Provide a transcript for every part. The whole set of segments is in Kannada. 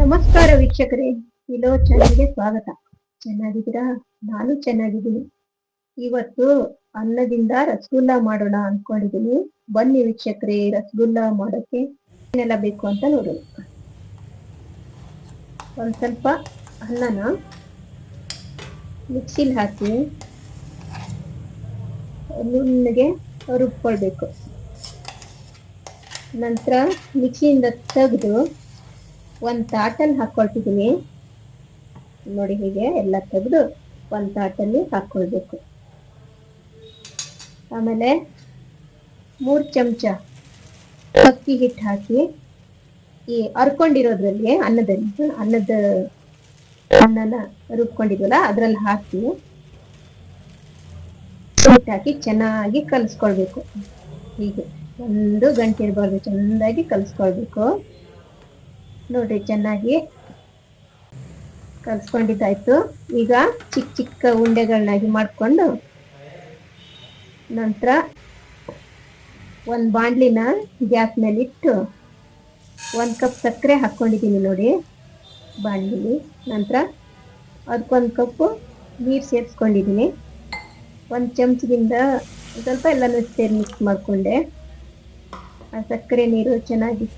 ನಮಸ್ಕಾರ ವೀಕ್ಷಕರೇ, ಇಲೋ ಚಾನೆಲ್ಗೆ ಸ್ವಾಗತ. ಚೆನ್ನಾಗಿದ್ದೀರಾ? ನಾನು ಚೆನ್ನಾಗಿದ್ದೀನಿ. ಇವತ್ತು ಅನ್ನದಿಂದ ರಸಗುಲ್ಲ ಮಾಡೋಣ ಅನ್ಕೊಂಡಿದ್ದೀನಿ. ಬನ್ನಿ ವೀಕ್ಷಕರೇ, ರಸಗುಲ್ಲ ಮಾಡೋಕೆ ಏನೆಲ್ಲ ಬೇಕು ಅಂತ ನೋಡೋಣ. ಒಂದ್ ಸ್ವಲ್ಪ ಅನ್ನನ ಮಿಕ್ಸಿಲಿ ಹಾಕಿ ನುಣ್ಣಗೆ ರುಬ್ಕೊಳ್ಬೇಕು. ನಂತರ ಮಿಕ್ಸಿಯಿಂದ ತೆಗೆದು ಒಂದ್ ತಾಟಲ್ಲಿ ಹಾಕೊಳ್ತಿದ್ದೀನಿ. ನೋಡಿ, ಹೀಗೆ ಎಲ್ಲ ತೆಗೆದು ಒಂದ್ ತಾಟಲ್ಲಿ ಹಾಕೊಳ್ಬೇಕು. ಆಮೇಲೆ 3 ಚಮಚ ಅಕ್ಕಿ ಹಿಟ್ಟು ಹಾಕಿ ಈ ಹರ್ಕೊಂಡಿರೋದ್ರಲ್ಲಿ ಅನ್ನನ ರುಬ್ಕೊಂಡಿದ್ವಲ್ಲ ಅದ್ರಲ್ಲಿ ಹಾಕಿ ಚೆನ್ನಾಗಿ ಕಲಿಸ್ಕೊಳ್ಬೇಕು. ಹೀಗೆ 1 ಗಂಟೆ ಇರಬಾರ್ದು, ಚೆನ್ನಾಗಿ ಕಲಿಸ್ಕೊಳ್ಬೇಕು. ನೋಡ್ರಿ, ಚೆನ್ನಾಗಿ ಕಲ್ಸ್ಕೊಂಡಿದ್ದಾಯ್ತು. ಈಗ ಚಿಕ್ಕ ಚಿಕ್ಕ ಉಂಡೆಗಳನ್ನಾಗಿ ಮಾಡ್ಕೊಂಡು ನಂತರ ಒಂದ್ ಬಾಂಡ್ಲಿನ ಗ್ಯಾಸ್ ಮೇಲೆ ಇಟ್ಟು 1 ಕಪ್ ಸಕ್ಕರೆ ಹಾಕೊಂಡಿದ್ದೀನಿ ನೋಡಿ ಬಾಂಡ್ಲಿಲಿ. ನಂತರ ಅದಕ್ಕೊಂದು ಕಪ್ಪು ನೀರು ಸೇರಿಸ್ಕೊಂಡಿದ್ದೀನಿ. 1 ಚಮಚದಿಂದ ಸ್ವಲ್ಪ ಎಲ್ಲನೂ ಸೇರಿ ಮಿಕ್ಸ್ ಮಾಡಿಕೊಂಡೆ. ಆ ಸಕ್ಕರೆ ನೀರು ಚೆನ್ನಾಗಿ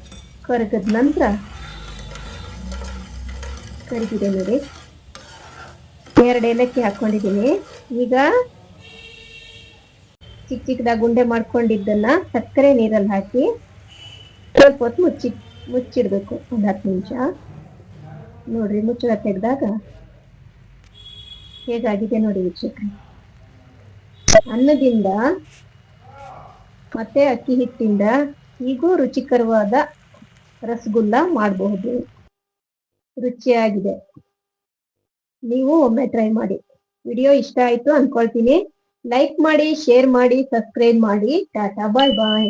ಕರಗದ ನಂತರ ಕರಿಗಿದೆ ನೋಡಿ, 2 ಏಲಕ್ಕಿ ಹಾಕೊಂಡಿದ್ದೀನಿ. ಈಗ ಚಿಕ್ಕ ಚಿಕ್ಕದಾಗಿ ಗುಂಡೆ ಮಾಡ್ಕೊಂಡಿದ್ದನ್ನ ಸಕ್ಕರೆ ನೀರಲ್ಲಿ ಹಾಕಿ ಸ್ವಲ್ಪ ಹೊತ್ತು ಮುಚ್ಚಿಡ್ಬೇಕು, 1 10 ನಿಮಿಷ. ನೋಡ್ರಿ, ಮುಚ್ಚಳ ತೆಗೆದಾಗ ಹೇಗಾಗಿದೆ ನೋಡಿ ವೀಕ್ಷಕರೇ. ಅನ್ನದಿಂದ ಮತ್ತೆ ಅಕ್ಕಿ ಹಿಟ್ಟಿಂದ ಹೀಗೂ ರುಚಿಕರವಾದ ರಸಗುಲ್ಲ ಮಾಡಬಹುದು. ರುಚಿಯಾಗಿದೆ. ನೀವು ಒಮ್ಮೆ ಟ್ರೈ ಮಾಡಿ. ವಿಡಿಯೋ ಇಷ್ಟ ಆಯ್ತು ಅನ್ಕೊಳ್ತೀನಿ. ಲೈಕ್ ಮಾಡಿ, ಶೇರ್ ಮಾಡಿ, ಸಬ್ಸ್ಕ್ರೈಬ್ ಮಾಡಿ. ಟಾಟಾ, ಬಾಯ್ ಬಾಯ್.